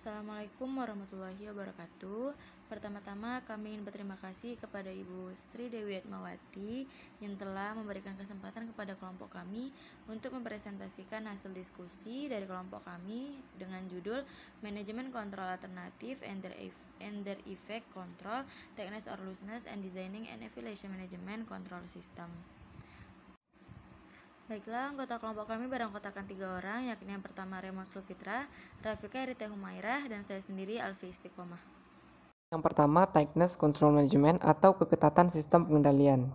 Assalamualaikum warahmatullahi wabarakatuh. Pertama-tama kami ingin berterima kasih kepada Ibu Sri Dewi Atmawati yang telah memberikan kesempatan kepada kelompok kami untuk mempresentasikan hasil diskusi dari kelompok kami dengan judul Manajemen Kontrol Alternatif and their Effect Control, Tightness or Looseness and Designing and Evaluation Management Control System. Baiklah, anggota kelompok kami beranggotakan 3 orang, yakni yang pertama Raymond Sulfitra, Rafika Irite Humairah, dan saya sendiri Alfi Istiqomah. Yang pertama, Tightness Control Management atau keketatan sistem pengendalian.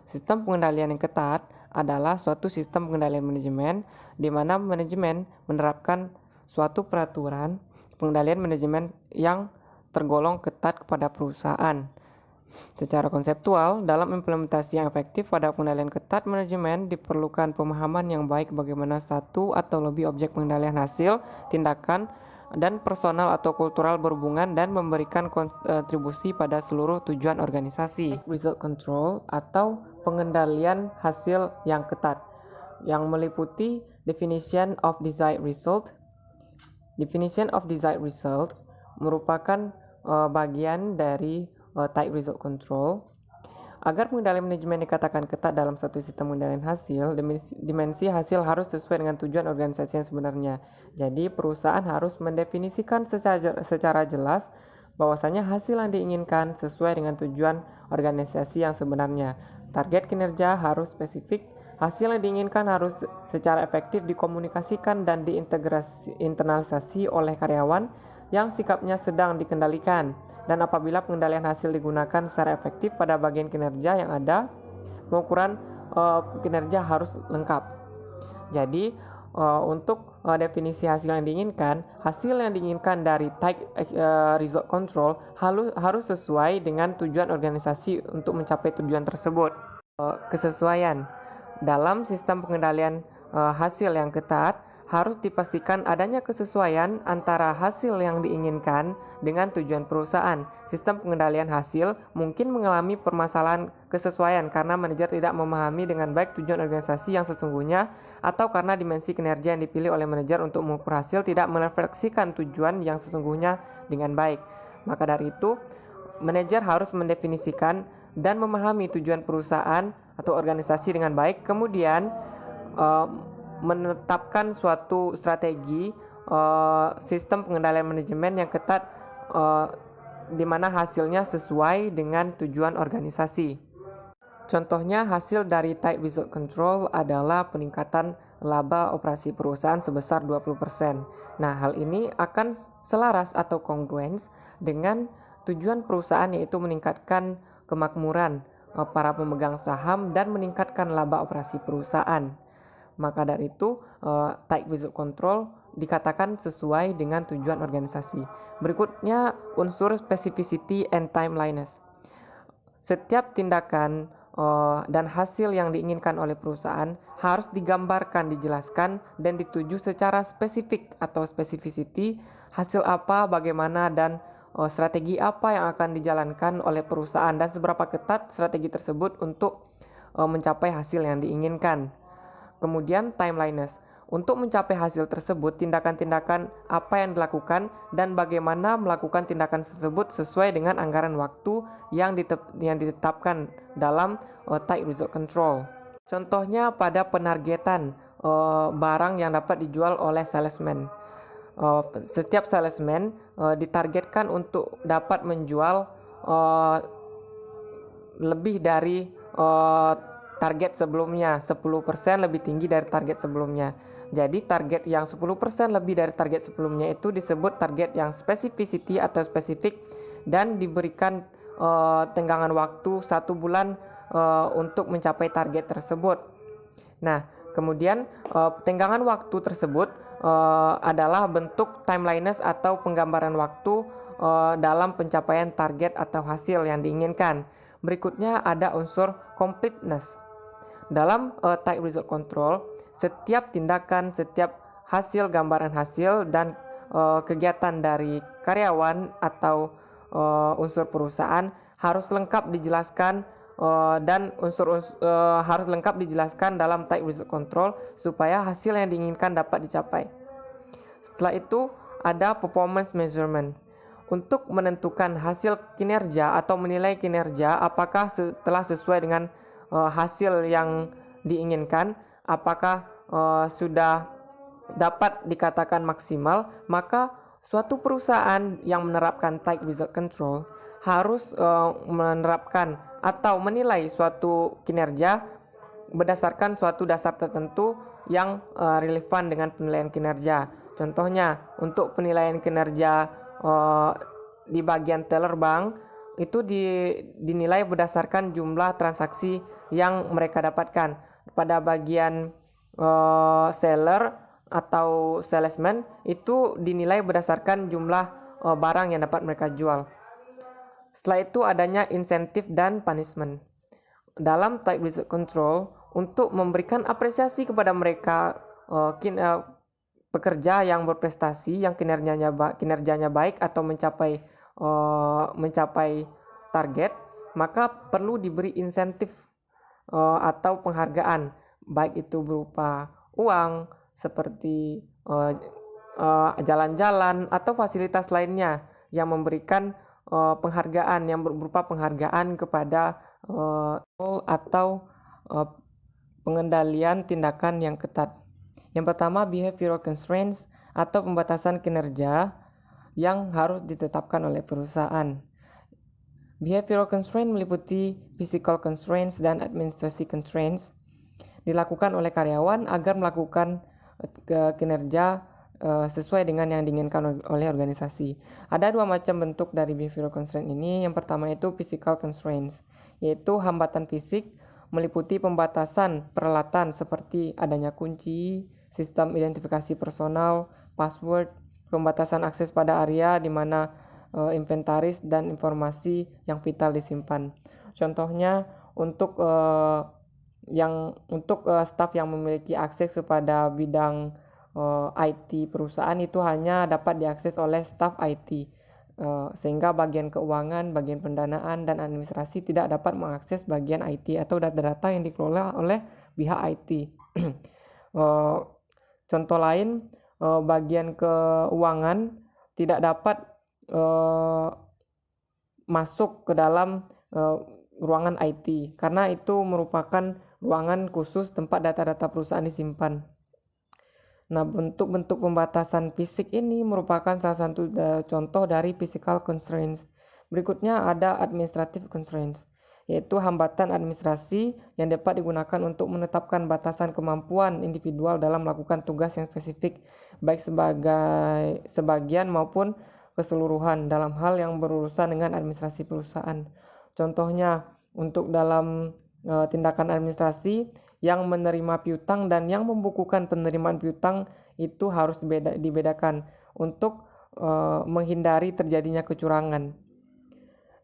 Sistem pengendalian yang ketat adalah suatu sistem pengendalian manajemen di mana manajemen menerapkan suatu peraturan pengendalian manajemen yang tergolong ketat kepada perusahaan. Secara konseptual, dalam implementasi yang efektif pada pengendalian ketat manajemen diperlukan pemahaman yang baik bagaimana satu atau lebih objek pengendalian hasil, tindakan, dan personal atau kultural berhubungan dan memberikan kontribusi pada seluruh tujuan organisasi. Result control atau pengendalian hasil yang ketat yang meliputi definition of desired result. Definition of desired result merupakan bagian dari tight result control. Agar pengendalian manajemen dikatakan ketat dalam suatu sistem pengendalian hasil, dimensi hasil harus sesuai dengan tujuan organisasi yang sebenarnya. Jadi perusahaan harus mendefinisikan secara jelas bahwasanya hasil yang diinginkan sesuai dengan tujuan organisasi yang sebenarnya. Target kinerja harus spesifik, hasil yang diinginkan harus secara efektif dikomunikasikan dan internalisasi oleh karyawan yang sikapnya sedang dikendalikan, dan apabila pengendalian hasil digunakan secara efektif pada bagian kinerja yang ada, pengukuran kinerja harus lengkap. Jadi untuk definisi hasil yang diinginkan dari tight result control harus sesuai dengan tujuan organisasi untuk mencapai tujuan tersebut. Kesesuaian dalam sistem pengendalian hasil yang ketat harus dipastikan adanya kesesuaian antara hasil yang diinginkan dengan tujuan perusahaan. Sistem pengendalian hasil mungkin mengalami permasalahan kesesuaian karena manajer tidak memahami dengan baik tujuan organisasi yang sesungguhnya, atau karena dimensi kinerja yang dipilih oleh manajer untuk mengukur hasil tidak merefleksikan tujuan yang sesungguhnya dengan baik. Maka dari itu, manajer harus mendefinisikan dan memahami tujuan perusahaan atau organisasi dengan baik, kemudian menetapkan suatu strategi sistem pengendalian manajemen yang ketat di mana hasilnya sesuai dengan tujuan organisasi. Contohnya, hasil dari tight result control adalah peningkatan laba operasi perusahaan sebesar 20%. Nah, hal ini akan selaras atau kongruens dengan tujuan perusahaan, yaitu meningkatkan kemakmuran para pemegang saham dan meningkatkan laba operasi perusahaan. Maka dari itu, tight result control dikatakan sesuai dengan tujuan organisasi. Berikutnya, unsur specificity and timeliness. Setiap tindakan dan hasil yang diinginkan oleh perusahaan harus digambarkan, dijelaskan, dan dituju secara spesifik atau specificity. Hasil apa, bagaimana, dan strategi apa yang akan dijalankan oleh perusahaan dan seberapa ketat strategi tersebut untuk mencapai hasil yang diinginkan. Kemudian timeliness. Untuk mencapai hasil tersebut, tindakan-tindakan apa yang dilakukan dan bagaimana melakukan tindakan tersebut sesuai dengan anggaran waktu yang ditetapkan dalam tight result control. Contohnya pada penargetan barang yang dapat dijual oleh salesman. Setiap salesman ditargetkan untuk dapat menjual lebih dari target sebelumnya, 10% lebih tinggi dari target sebelumnya. Jadi target yang 10% lebih dari target sebelumnya itu disebut target yang specificity atau spesifik, dan diberikan tenggangan waktu 1 bulan untuk mencapai target tersebut. Nah, kemudian tenggangan waktu tersebut adalah bentuk timeliness atau penggambaran waktu dalam pencapaian target atau hasil yang diinginkan. Berikutnya ada unsur completeness. Dalam tight result control, setiap tindakan, setiap hasil, gambaran hasil, dan kegiatan dari karyawan atau unsur perusahaan harus lengkap dijelaskan dan harus lengkap dijelaskan dalam tight result control supaya hasil yang diinginkan dapat dicapai. Setelah itu ada performance measurement. Untuk menentukan hasil kinerja atau menilai kinerja apakah telah sesuai dengan hasil yang diinginkan, apakah sudah dapat dikatakan maksimal, maka suatu perusahaan yang menerapkan tight result control harus menerapkan atau menilai suatu kinerja berdasarkan suatu dasar tertentu yang relevan dengan penilaian kinerja. Contohnya, untuk penilaian kinerja di bagian teller bank itu dinilai berdasarkan jumlah transaksi yang mereka dapatkan. Pada bagian seller atau salesman itu dinilai berdasarkan jumlah barang yang dapat mereka jual. Setelah itu adanya insentif dan punishment. Dalam tight result control, untuk memberikan apresiasi kepada mereka pekerja yang berprestasi, yang kinerjanya baik atau mencapai target, maka perlu diberi insentif atau penghargaan, baik itu berupa uang seperti jalan-jalan atau fasilitas lainnya yang memberikan penghargaan yang berupa penghargaan kepada atau pengendalian tindakan yang ketat. Yang pertama, behavioral constraints atau pembatasan kinerja yang harus ditetapkan oleh perusahaan. Behavioral constraint meliputi physical constraints dan administrative constraints dilakukan oleh karyawan agar melakukan kinerja sesuai dengan yang diinginkan oleh organisasi. Ada dua macam bentuk dari behavioral constraint ini. Yang pertama itu physical constraints, yaitu hambatan fisik meliputi pembatasan peralatan seperti adanya kunci, sistem identifikasi personal, password, pembatasan akses pada area di mana inventaris dan informasi yang vital disimpan. Contohnya untuk staf yang memiliki akses kepada bidang IT perusahaan itu hanya dapat diakses oleh staf IT, sehingga bagian keuangan, bagian pendanaan, dan administrasi tidak dapat mengakses bagian IT atau data-data yang dikelola oleh pihak IT. Contoh lain, bagian keuangan tidak dapat masuk ke dalam ruangan IT karena itu merupakan ruangan khusus tempat data-data perusahaan disimpan. Nah, bentuk-bentuk pembatasan fisik ini merupakan salah satu contoh dari physical constraints. Berikutnya ada administrative constraints, yaitu hambatan administrasi yang dapat digunakan untuk menetapkan batasan kemampuan individual dalam melakukan tugas yang spesifik, baik sebagian maupun keseluruhan dalam hal yang berurusan dengan administrasi perusahaan. Contohnya, untuk dalam tindakan administrasi yang menerima piutang dan yang membukukan penerimaan piutang itu harus dibedakan untuk menghindari terjadinya kecurangan.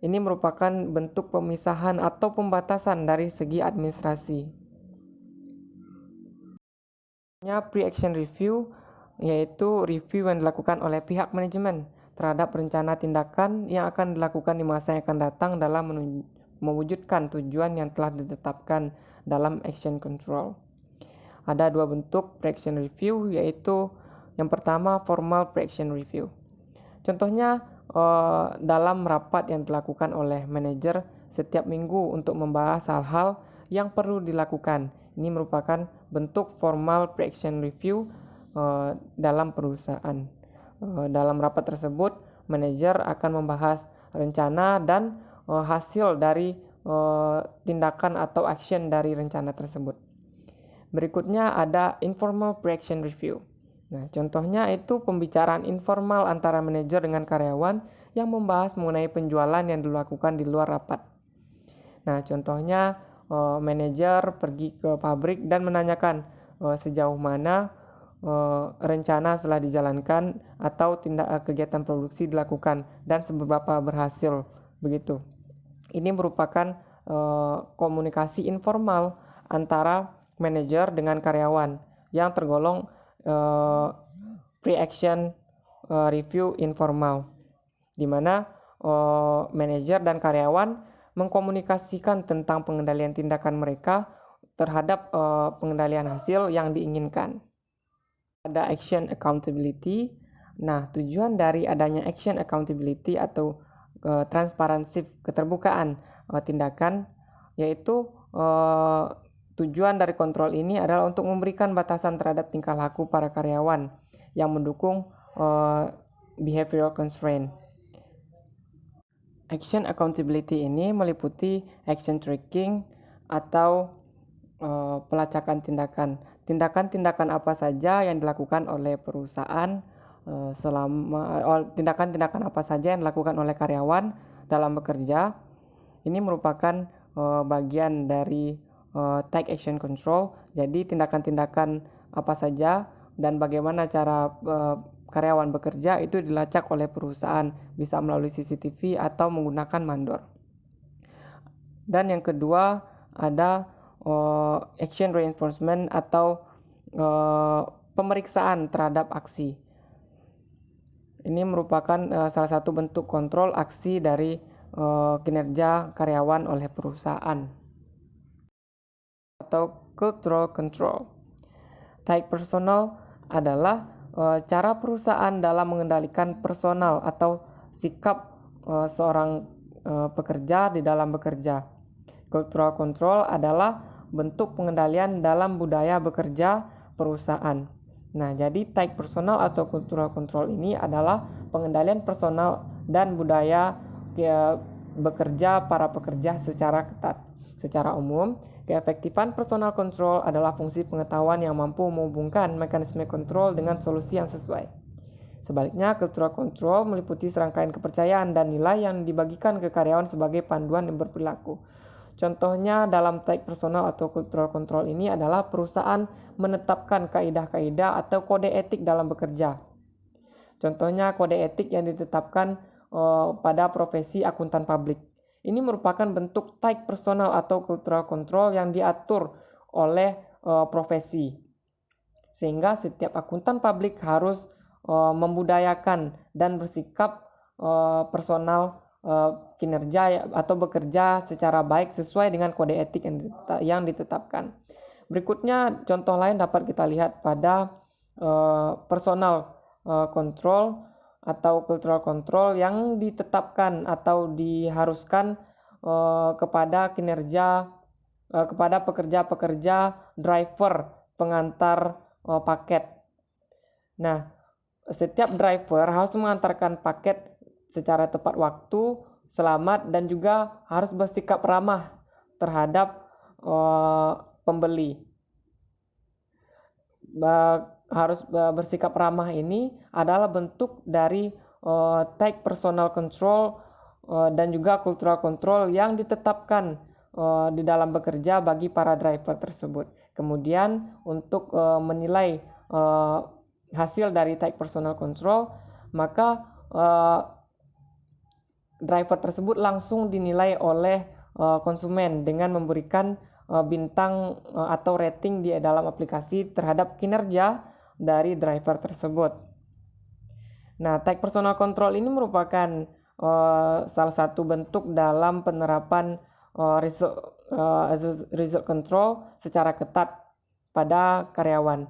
Ini merupakan bentuk pemisahan atau pembatasan dari segi administrasi. Pre-action review, yaitu review yang dilakukan oleh pihak manajemen terhadap rencana tindakan yang akan dilakukan di masa yang akan datang dalam mewujudkan tujuan yang telah ditetapkan dalam action control. Ada dua bentuk pre-action review, yaitu yang pertama formal pre-action review. Contohnya dalam rapat yang dilakukan oleh manajer setiap minggu untuk membahas hal-hal yang perlu dilakukan. Ini merupakan bentuk formal pre-action review dalam perusahaan. Dalam rapat tersebut, manajer akan membahas rencana dan hasil dari tindakan atau action dari rencana tersebut. Berikutnya ada informal pre-action review. Nah, contohnya itu pembicaraan informal antara manajer dengan karyawan yang membahas mengenai penjualan yang dilakukan di luar rapat. Nah, contohnya manajer pergi ke pabrik dan menanyakan sejauh mana rencana setelah dijalankan atau kegiatan produksi dilakukan dan seberapa berhasil begitu. Ini merupakan komunikasi informal antara manajer dengan karyawan yang tergolong pre-action review informal, di mana manajer dan karyawan mengkomunikasikan tentang pengendalian tindakan mereka terhadap pengendalian hasil yang diinginkan. Ada action accountability Nah, tujuan dari adanya action accountability atau transparansi keterbukaan tindakan, yaitu tujuan dari kontrol ini adalah untuk memberikan batasan terhadap tingkah laku para karyawan yang mendukung behavioral constraint. Action accountability ini meliputi action tracking atau pelacakan tindakan. Tindakan-tindakan apa saja yang dilakukan oleh perusahaan tindakan-tindakan apa saja yang dilakukan oleh karyawan dalam bekerja. Ini merupakan bagian dari take action control. Jadi tindakan-tindakan apa saja dan bagaimana cara karyawan bekerja itu dilacak oleh perusahaan, bisa melalui CCTV atau menggunakan mandor. Dan yang kedua ada action reinforcement atau pemeriksaan terhadap aksi. Ini merupakan salah satu bentuk kontrol aksi dari kinerja karyawan oleh perusahaan. Atau cultural control. Take personal adalah cara perusahaan dalam mengendalikan personal atau sikap seorang pekerja di dalam bekerja. Cultural control adalah bentuk pengendalian dalam budaya bekerja perusahaan. Nah, jadi take personal atau cultural control ini adalah pengendalian personal dan budaya bekerja para pekerja secara ketat. Secara umum, keefektifan personal control adalah fungsi pengetahuan yang mampu menghubungkan mekanisme kontrol dengan solusi yang sesuai. Sebaliknya, cultural control meliputi serangkaian kepercayaan dan nilai yang dibagikan ke karyawan sebagai panduan yang berperilaku. Contohnya dalam take personal atau cultural control ini adalah perusahaan menetapkan kaidah-kaidah atau kode etik dalam bekerja. Contohnya kode etik yang ditetapkan pada profesi akuntan publik. Ini merupakan bentuk take personal atau cultural control yang diatur oleh profesi. Sehingga setiap akuntan publik harus membudayakan dan bersikap personal kinerja atau bekerja secara baik sesuai dengan kode etik yang ditetapkan. Berikutnya contoh lain dapat kita lihat pada personal control atau cultural control yang ditetapkan atau diharuskan kepada kepada pekerja-pekerja driver pengantar paket. Nah, setiap driver harus mengantarkan paket secara tepat waktu, selamat, dan juga harus bersikap ramah terhadap pembeli. Harus bersikap ramah ini adalah bentuk dari take personal control dan juga cultural control yang ditetapkan di dalam bekerja bagi para driver tersebut. Kemudian untuk menilai hasil dari take personal control, maka driver tersebut langsung dinilai oleh konsumen dengan memberikan bintang atau rating di dalam aplikasi terhadap kinerja dari driver tersebut. Nah, take personal control ini merupakan salah satu bentuk dalam penerapan result control secara ketat pada karyawan.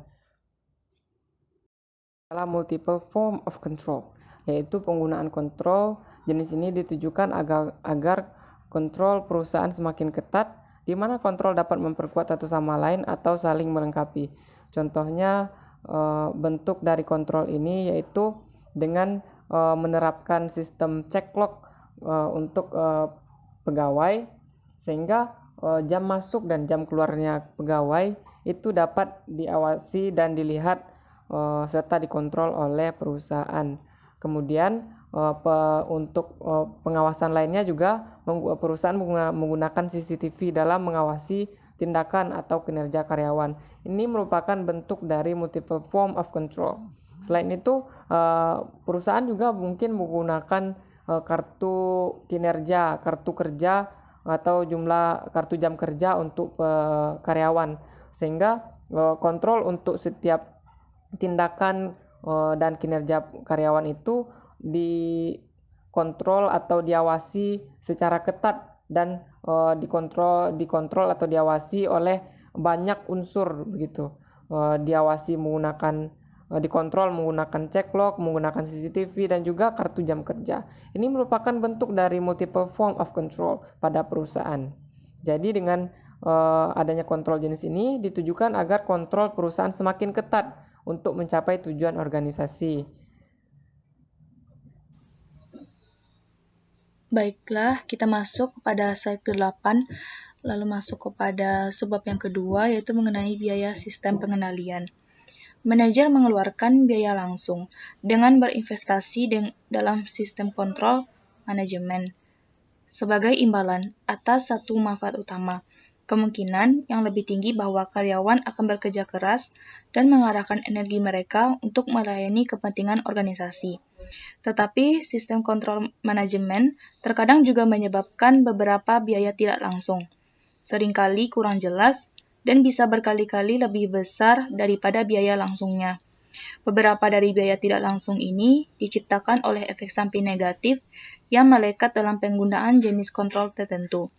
Adalah multiple form of control, yaitu penggunaan kontrol. Jenis ini ditujukan agar kontrol perusahaan semakin ketat, di mana kontrol dapat memperkuat satu sama lain atau saling melengkapi. Contohnya bentuk dari kontrol ini yaitu dengan menerapkan sistem check log untuk pegawai, sehingga jam masuk dan jam keluarnya pegawai itu dapat diawasi dan dilihat serta dikontrol oleh perusahaan. Kemudian untuk pengawasan lainnya juga perusahaan menggunakan CCTV dalam mengawasi tindakan atau kinerja karyawan. Ini merupakan bentuk dari multiple form of control. Selain itu, perusahaan juga mungkin menggunakan kartu kinerja, kartu kerja, atau jumlah kartu jam kerja untuk karyawan, sehingga kontrol untuk setiap tindakan dan kinerja karyawan itu dikontrol atau diawasi secara ketat dan dikontrol atau diawasi oleh banyak unsur begitu. Diawasi menggunakan dikontrol menggunakan check log, menggunakan CCTV, dan juga kartu jam kerja. Ini merupakan bentuk dari multiple form of control pada perusahaan. Jadi dengan adanya kontrol jenis ini ditujukan agar kontrol perusahaan semakin ketat untuk mencapai tujuan organisasi. Baiklah, kita masuk kepada slide ke-8, lalu masuk kepada subbab yang kedua, yaitu mengenai biaya sistem pengendalian. Manajer mengeluarkan biaya langsung dengan berinvestasi dalam sistem kontrol manajemen sebagai imbalan atas satu manfaat utama, kemungkinan yang lebih tinggi bahwa karyawan akan bekerja keras dan mengarahkan energi mereka untuk melayani kepentingan organisasi. Tetapi sistem kontrol manajemen terkadang juga menyebabkan beberapa biaya tidak langsung, seringkali kurang jelas, dan bisa berkali-kali lebih besar daripada biaya langsungnya. Beberapa dari biaya tidak langsung ini diciptakan oleh efek samping negatif yang melekat dalam penggunaan jenis kontrol tertentu.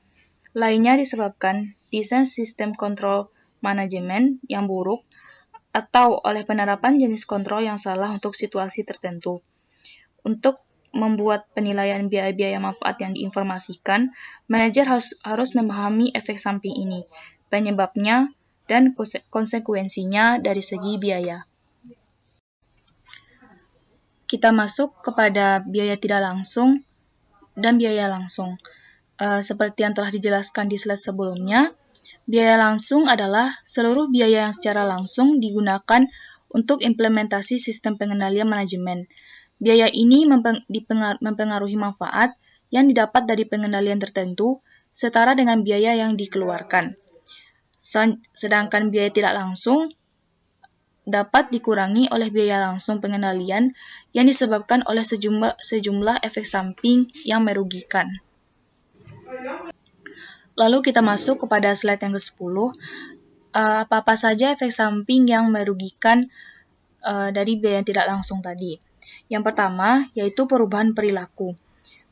Lainnya disebabkan desain sistem kontrol manajemen yang buruk atau oleh penerapan jenis kontrol yang salah untuk situasi tertentu. Untuk membuat penilaian biaya-biaya manfaat yang diinformasikan, manajer harus memahami efek samping ini, penyebabnya, dan konsekuensinya dari segi biaya. Kita masuk kepada biaya tidak langsung dan biaya langsung. Seperti yang telah dijelaskan di slide sebelumnya, biaya langsung adalah seluruh biaya yang secara langsung digunakan untuk implementasi sistem pengendalian manajemen. Biaya ini mempengaruhi manfaat yang didapat dari pengendalian tertentu setara dengan biaya yang dikeluarkan. Sedangkan biaya tidak langsung dapat dikurangi oleh biaya langsung pengendalian yang disebabkan oleh sejumlah efek samping yang merugikan. Lalu kita masuk kepada slide yang ke-10. Apa-apa saja efek samping yang merugikan dari biaya yang tidak langsung tadi. Yang pertama, yaitu perubahan perilaku.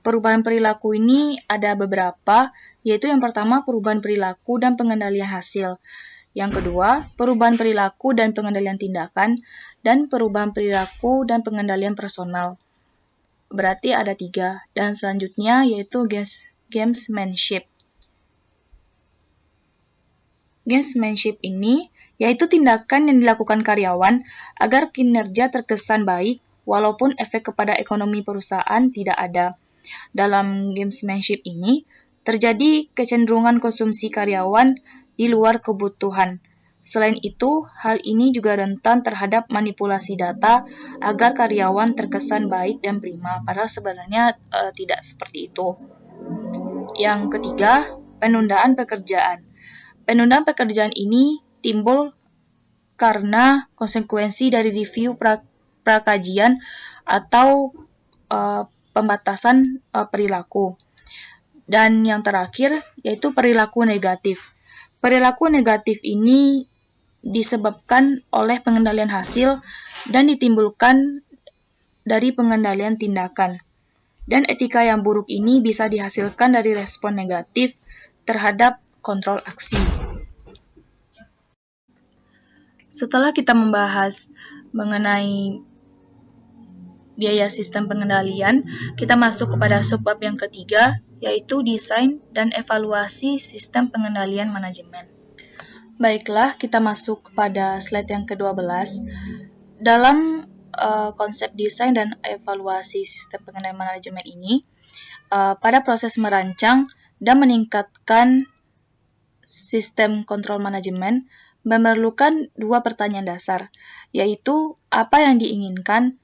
Perubahan perilaku ini ada beberapa, yaitu yang pertama perubahan perilaku dan pengendalian hasil. Yang kedua, perubahan perilaku dan pengendalian tindakan, dan perubahan perilaku dan pengendalian personal. Berarti ada 3, dan selanjutnya yaitu gamesmanship. Gamesmanship ini yaitu tindakan yang dilakukan karyawan agar kinerja terkesan baik walaupun efek kepada ekonomi perusahaan tidak ada. Dalam gamesmanship ini, terjadi kecenderungan konsumsi karyawan di luar kebutuhan. Selain itu, hal ini juga rentan terhadap manipulasi data agar karyawan terkesan baik dan prima, padahal sebenarnya tidak seperti itu. Yang ketiga, penundaan pekerjaan. Penundaan pekerjaan ini timbul karena konsekuensi dari review prakajian atau pembatasan perilaku. Dan yang terakhir yaitu perilaku negatif. Perilaku negatif ini disebabkan oleh pengendalian hasil dan ditimbulkan dari pengendalian tindakan. Dan etika yang buruk ini bisa dihasilkan dari respon negatif terhadap kontrol aksi. Setelah kita membahas mengenai biaya sistem pengendalian, kita masuk kepada subbab yang ketiga, yaitu desain dan evaluasi sistem pengendalian manajemen. Baiklah, kita masuk kepada slide yang ke-12. Dalam konsep desain dan evaluasi sistem pengendalian manajemen ini, pada proses merancang dan meningkatkan sistem kontrol manajemen memerlukan 2 pertanyaan dasar, yaitu apa yang diinginkan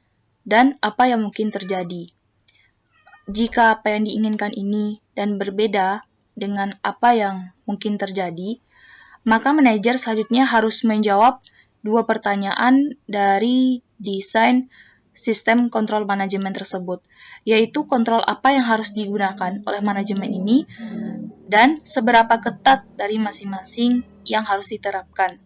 dan apa yang mungkin terjadi. Jika apa yang diinginkan ini dan berbeda dengan apa yang mungkin terjadi, maka manajer selanjutnya harus menjawab 2 pertanyaan dari desain sistem kontrol manajemen tersebut, yaitu kontrol apa yang harus digunakan oleh manajemen ini dan seberapa ketat dari masing-masing yang harus diterapkan.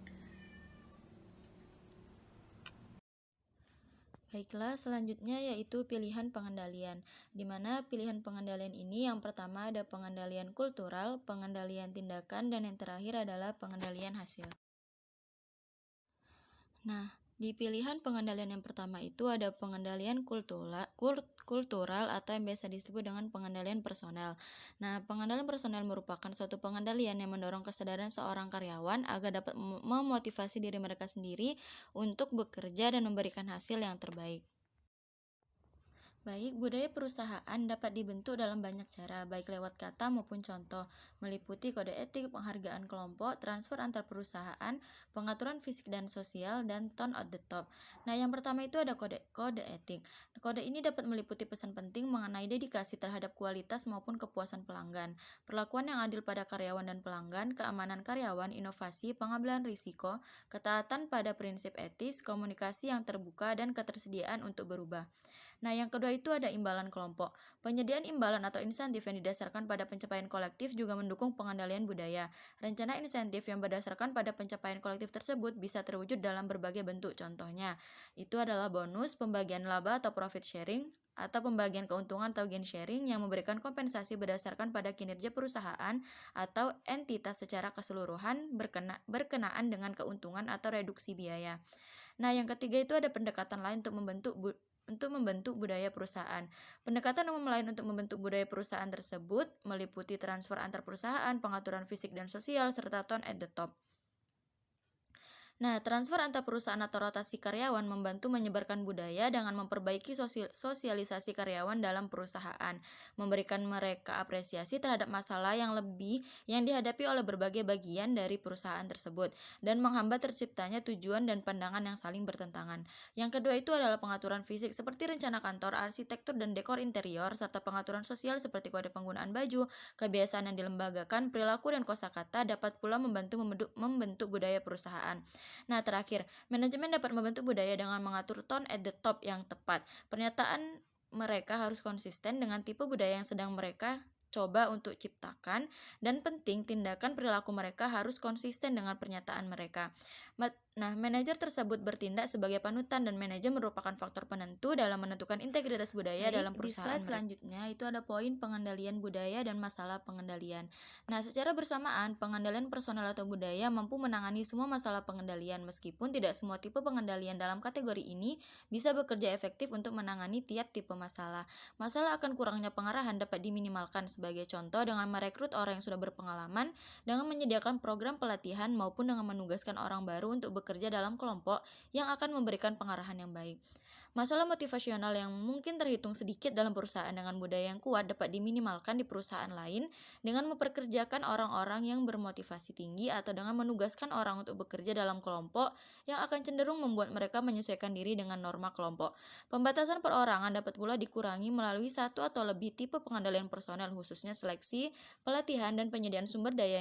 Baiklah, selanjutnya yaitu pilihan pengendalian, di mana pilihan pengendalian ini yang pertama ada pengendalian kultural, pengendalian tindakan, dan yang terakhir adalah pengendalian hasil. Nah, Di pilihan pengendalian yang pertama itu ada pengendalian kultural atau yang biasa disebut dengan pengendalian personel. Nah, pengendalian personel merupakan suatu pengendalian yang mendorong kesadaran seorang karyawan agar dapat memotivasi diri mereka sendiri untuk bekerja dan memberikan hasil yang terbaik. Baik, budaya perusahaan dapat dibentuk dalam banyak cara, baik lewat kata maupun contoh, meliputi kode etik, penghargaan kelompok, transfer antar perusahaan, pengaturan fisik dan sosial, dan tone at the top. Nah, yang pertama itu ada kode etik. Kode ini dapat meliputi pesan penting mengenai dedikasi terhadap kualitas maupun kepuasan pelanggan, perlakuan yang adil pada karyawan dan pelanggan, keamanan karyawan, inovasi, pengambilan risiko, ketaatan pada prinsip etis, komunikasi yang terbuka, dan ketersediaan untuk berubah. Nah, yang kedua itu ada imbalan kelompok. Penyediaan imbalan atau insentif yang didasarkan pada pencapaian kolektif juga mendukung pengendalian budaya. Rencana insentif yang berdasarkan pada pencapaian kolektif tersebut bisa terwujud dalam berbagai bentuk. Contohnya, itu adalah bonus, pembagian laba atau profit sharing, atau pembagian keuntungan atau gain sharing yang memberikan kompensasi berdasarkan pada kinerja perusahaan atau entitas secara keseluruhan berkenaan dengan keuntungan atau reduksi biaya. Nah, yang ketiga itu ada pendekatan lain untuk membentuk budaya perusahaan. Pendekatan umum lain untuk membentuk budaya perusahaan tersebut meliputi transfer antar perusahaan, pengaturan fisik dan sosial, serta tone at the top. Nah, transfer antar perusahaan atau rotasi karyawan membantu menyebarkan budaya dengan memperbaiki sosialisasi karyawan dalam perusahaan, memberikan mereka apresiasi terhadap masalah yang dihadapi oleh berbagai bagian dari perusahaan tersebut, dan menghambat terciptanya tujuan dan pandangan yang saling bertentangan. Yang kedua itu adalah pengaturan fisik seperti rencana kantor, arsitektur dan dekor interior, serta pengaturan sosial seperti kode penggunaan baju, kebiasaan yang dilembagakan, perilaku dan kosakata dapat pula membentuk budaya perusahaan. Nah, terakhir, manajemen dapat membentuk budaya dengan mengatur tone at the top yang tepat. Pernyataan mereka harus konsisten dengan tipe budaya yang sedang mereka coba untuk ciptakan, dan penting tindakan perilaku mereka harus konsisten dengan pernyataan mereka. Nah, manajer tersebut bertindak sebagai panutan dan manajer merupakan faktor penentu dalam menentukan integritas budaya dalam perusahaan. Di slide selanjutnya itu ada poin pengendalian budaya dan masalah pengendalian. Nah, secara bersamaan, pengendalian personal atau budaya mampu menangani semua masalah pengendalian meskipun tidak semua tipe pengendalian dalam kategori ini bisa bekerja efektif untuk menangani tiap tipe masalah. Masalah akan kurangnya pengarahan dapat diminimalkan sebagai contoh dengan merekrut orang yang sudah berpengalaman, dengan menyediakan program pelatihan maupun dengan menugaskan orang baru untuk bekerja dalam kelompok yang akan memberikan pengarahan yang baik. Masalah motivasional yang mungkin terhitung sedikit dalam perusahaan dengan budaya yang kuat dapat diminimalkan di perusahaan lain dengan memperkerjakan orang-orang yang bermotivasi tinggi atau dengan menugaskan orang untuk bekerja dalam kelompok yang akan cenderung membuat mereka menyesuaikan diri dengan norma kelompok. Pembatasan perorangan dapat pula dikurangi melalui satu atau lebih tipe pengendalian personel, khususnya seleksi, pelatihan, dan penyediaan sumber daya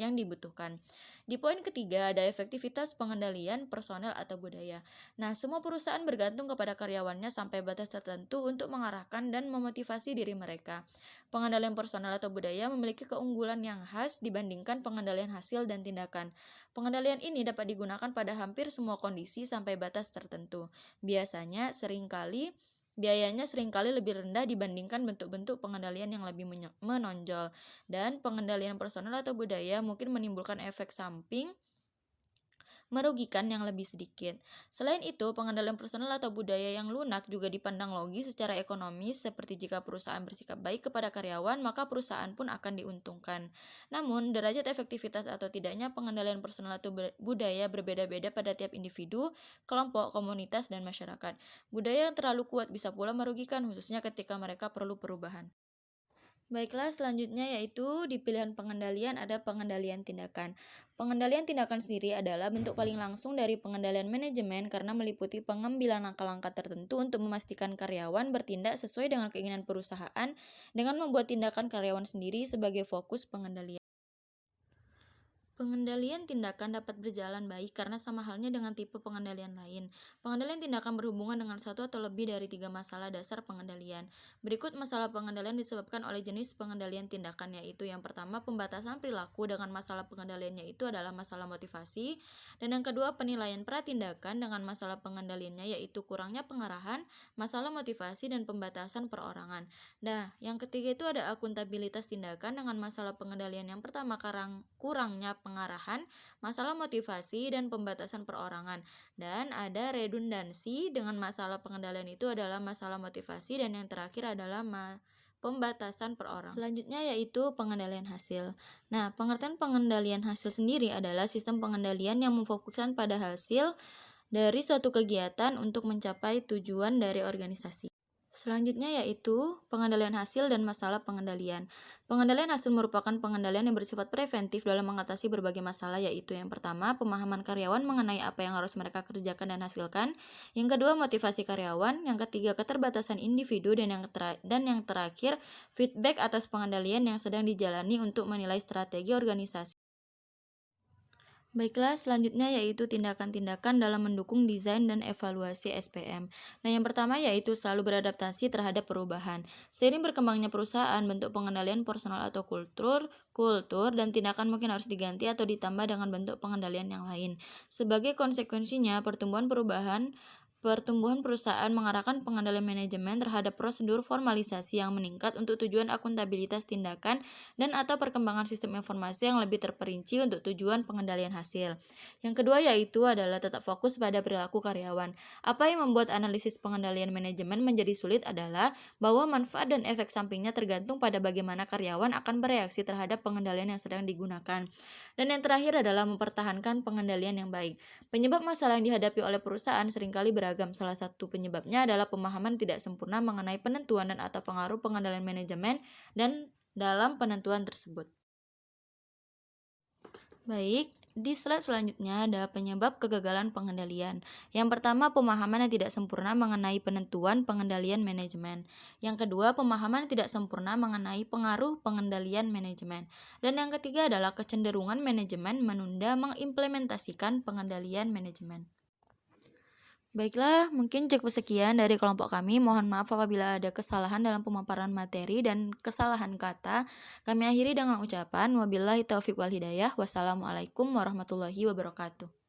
yang dibutuhkan. Di poin ketiga ada efektivitas pengendalian personel atau budaya. Nah, semua perusahaan bergantung kepada karyawannya sampai batas tertentu untuk mengarahkan dan memotivasi diri mereka. Pengendalian personel atau budaya memiliki keunggulan yang khas dibandingkan pengendalian hasil dan tindakan. Pengendalian ini dapat digunakan pada hampir semua kondisi sampai batas tertentu. Biayanya seringkali lebih rendah dibandingkan bentuk-bentuk pengendalian yang lebih menonjol, dan pengendalian personel atau budaya mungkin menimbulkan efek samping merugikan yang lebih sedikit. Selain itu, pengendalian personel atau budaya yang lunak juga dipandang logis secara ekonomis, seperti jika perusahaan bersikap baik kepada karyawan, maka perusahaan pun akan diuntungkan. Namun, derajat efektivitas atau tidaknya pengendalian personel atau budaya berbeda-beda pada tiap individu, kelompok, komunitas, dan masyarakat. Budaya yang terlalu kuat bisa pula merugikan, khususnya ketika mereka perlu perubahan. Baiklah, selanjutnya yaitu di pilihan pengendalian ada pengendalian tindakan. Pengendalian tindakan sendiri adalah bentuk paling langsung dari pengendalian manajemen karena meliputi pengambilan langkah-langkah tertentu untuk memastikan karyawan bertindak sesuai dengan keinginan perusahaan dengan membuat tindakan karyawan sendiri sebagai fokus pengendalian. Pengendalian tindakan dapat berjalan baik karena sama halnya dengan tipe pengendalian lain. Pengendalian tindakan berhubungan dengan satu atau lebih dari 3 masalah dasar pengendalian. Berikut masalah pengendalian disebabkan oleh jenis pengendalian tindakan, yaitu yang pertama pembatasan perilaku dengan masalah pengendaliannya itu adalah masalah motivasi, dan yang kedua penilaian pratindakan dengan masalah pengendaliannya yaitu kurangnya pengarahan, masalah motivasi, dan pembatasan perorangan. Nah, yang ketiga itu ada akuntabilitas tindakan dengan masalah pengendalian yang pertama kurangnya pengarahan, pengarahan, masalah motivasi, dan pembatasan perorangan. Dan ada redundansi dengan masalah pengendalian itu adalah masalah motivasi, dan yang terakhir adalah pembatasan perorangan. Selanjutnya yaitu pengendalian hasil. Nah, pengertian pengendalian hasil sendiri adalah sistem pengendalian yang memfokuskan pada hasil dari suatu kegiatan untuk mencapai tujuan dari organisasi. Selanjutnya yaitu pengendalian hasil dan masalah pengendalian. Pengendalian hasil merupakan pengendalian yang bersifat preventif dalam mengatasi berbagai masalah, yaitu yang pertama, pemahaman karyawan mengenai apa yang harus mereka kerjakan dan hasilkan. Yang kedua, motivasi karyawan. Yang ketiga, keterbatasan individu. Dan yang terakhir, feedback atas pengendalian yang sedang dijalani untuk menilai strategi organisasi. Baiklah, selanjutnya yaitu tindakan-tindakan dalam mendukung desain dan evaluasi SPM. Nah, yang pertama yaitu selalu beradaptasi terhadap perubahan. Seiring berkembangnya perusahaan, bentuk pengendalian personal atau kultur, dan tindakan mungkin harus diganti atau ditambah dengan bentuk pengendalian yang lain. Sebagai konsekuensinya, pertumbuhan perusahaan mengarahkan pengendalian manajemen terhadap prosedur formalisasi yang meningkat untuk tujuan akuntabilitas tindakan dan atau perkembangan sistem informasi yang lebih terperinci untuk tujuan pengendalian hasil. Yang kedua yaitu adalah tetap fokus pada perilaku karyawan. Apa yang membuat analisis pengendalian manajemen menjadi sulit adalah bahwa manfaat dan efek sampingnya tergantung pada bagaimana karyawan akan bereaksi terhadap pengendalian yang sedang digunakan. Dan yang terakhir adalah mempertahankan pengendalian yang baik. Penyebab masalah yang dihadapi oleh perusahaan seringkali beragam. Salah satu penyebabnya adalah pemahaman tidak sempurna mengenai penentuan dan atau pengaruh pengendalian manajemen dan dalam penentuan tersebut. Baik, di slide selanjutnya ada penyebab kegagalan pengendalian. Yang pertama, pemahaman yang tidak sempurna mengenai penentuan pengendalian manajemen. Yang kedua, pemahaman yang tidak sempurna mengenai pengaruh pengendalian manajemen. Dan yang ketiga adalah kecenderungan manajemen menunda mengimplementasikan pengendalian manajemen. Baiklah, mungkin cukup sekian dari kelompok kami. Mohon maaf apabila ada kesalahan dalam pemaparan materi dan kesalahan kata. Kami akhiri dengan ucapan wabillahi taufiq wal hidayah. Wassalamualaikum warahmatullahi wabarakatuh.